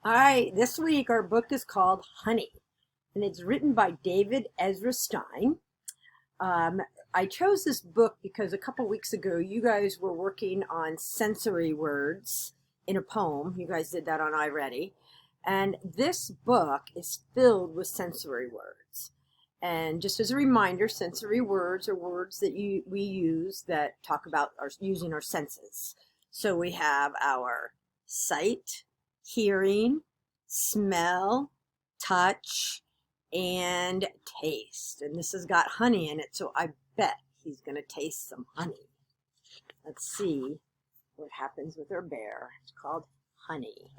All right, this week our book is called Honey, and it's written by Ezra Stein. Um, I chose this book because a couple weeks ago you guys were working on sensory words in a poem. You guys did that on iReady. And this book is filled with sensory words. And just as a reminder, sensory words are words that we use that talk about using our senses. So we have our sight, hearing, smell, touch, and taste. And this has got honey in it, so I bet he's going to taste some honey. Let's see what happens with our bear. It's called Honey.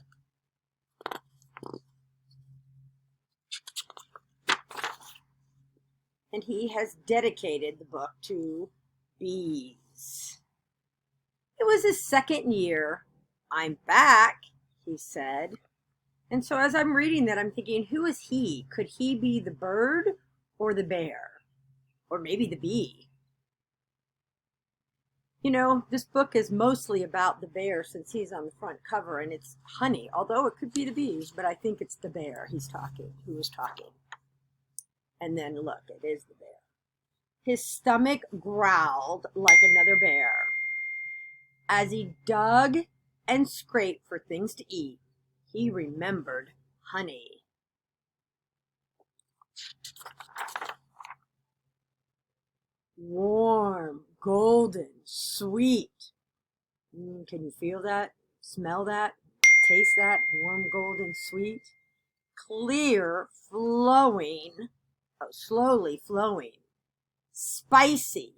And he has dedicated the book to bees. It was his second year. I'm back, he said. And so as I'm reading that, I'm thinking, who is he? Could he be the bird or the bear? Or maybe the bee? You know, this book is mostly about the bear since he's on the front cover, and it's honey, although it could be the bees, but I think it's the bear who was talking. And then look, it is the bear. His stomach growled like another bear as he dug and scraped for things to eat. He remembered honey. Warm, golden, sweet. Can you feel that? Smell that? Taste that? Warm, golden, sweet. Clear, flowing, slowly flowing. Spicy,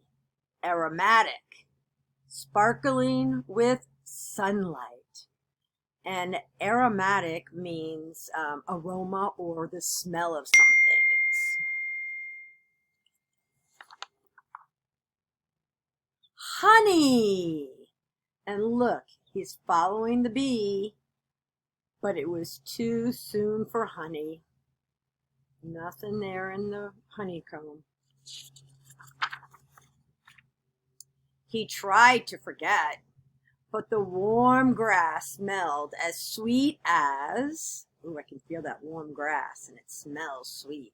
aromatic, sparkling with sunlight. And aromatic means aroma or the smell of something. It's honey. And look, he's following the bee, but it was too soon for honey. Nothing there in the honeycomb. He tried to forget, but the warm grass smelled as sweet as, I can feel that warm grass and it smells sweet.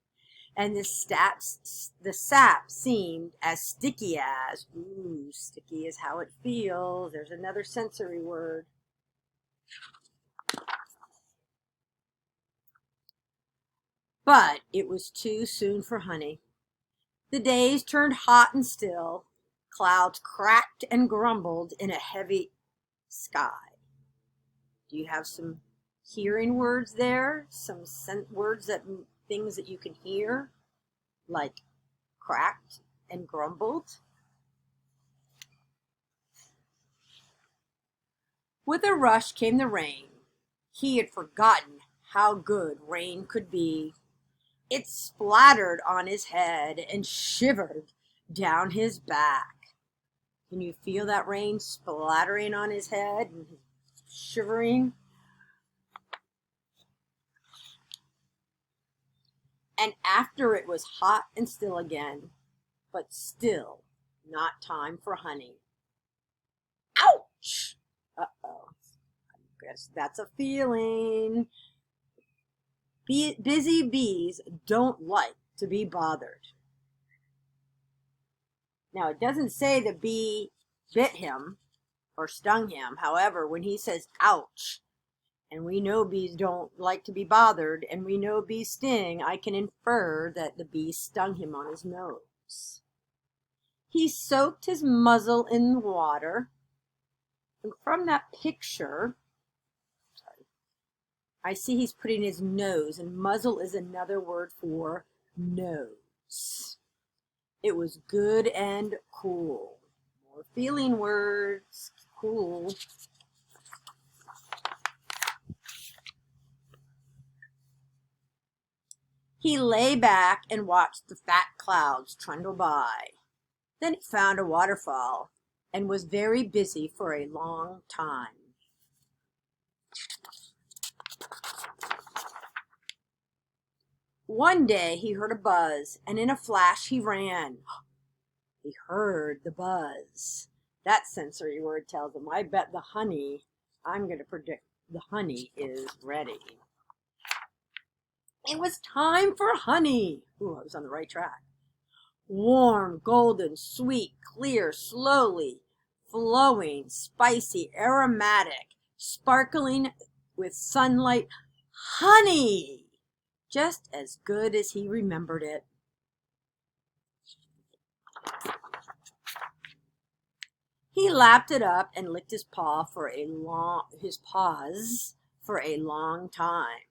And the sap seemed as sticky as, sticky is how it feels. There's another sensory word. But it was too soon for honey. The days turned hot and still. Clouds cracked and grumbled in a heavy sky. Do you have some hearing words there? Some words things that you can hear, like cracked and grumbled? With a rush came the rain. He had forgotten how good rain could be. It splattered on his head and shivered down his back. Can you feel that rain splattering on his head and shivering? And after it was hot and still again, but still not time for honey. Ouch! Uh-oh. I guess that's a feeling. Busy bees don't like to be bothered. Now, it doesn't say the bee bit him or stung him. However, when he says ouch, and we know bees don't like to be bothered, and we know bees sting, I can infer that the bee stung him on his nose. He soaked his muzzle in the water, and from that picture, I see he's putting his nose, and muzzle is another word for nose. It was good and cool. More feeling words. Cool. He lay back and watched the fat clouds trundle by. Then he found a waterfall and was very busy for a long time. One day he heard a buzz, and in a flash he ran. He heard the buzz. That sensory word tells him, I bet I'm going to predict the honey is ready. It was time for honey. Ooh, I was on the right track. Warm, golden, sweet, clear, slowly flowing, spicy, aromatic, sparkling with sunlight, honey. Just as good as he remembered it. He lapped it up and licked his paws for a long time.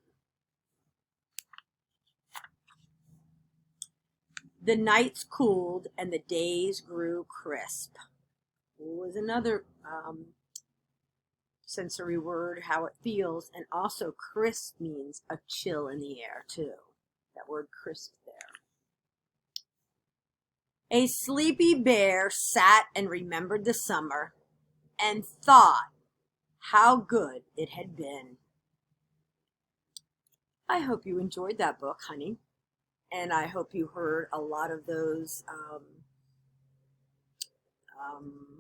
The nights cooled and the days grew crisp. Was another sensory word, how it feels, and also crisp means a chill in the air too. That word crisp there. A sleepy bear sat and remembered the summer and thought how good it had been. I hope you enjoyed that book, honey, and I hope you heard a lot of those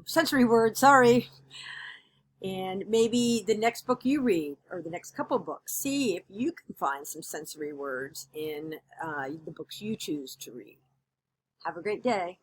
sensory words, sorry. And maybe the next book you read, or the next couple books, see if you can find some sensory words in the books you choose to read. Have a great day.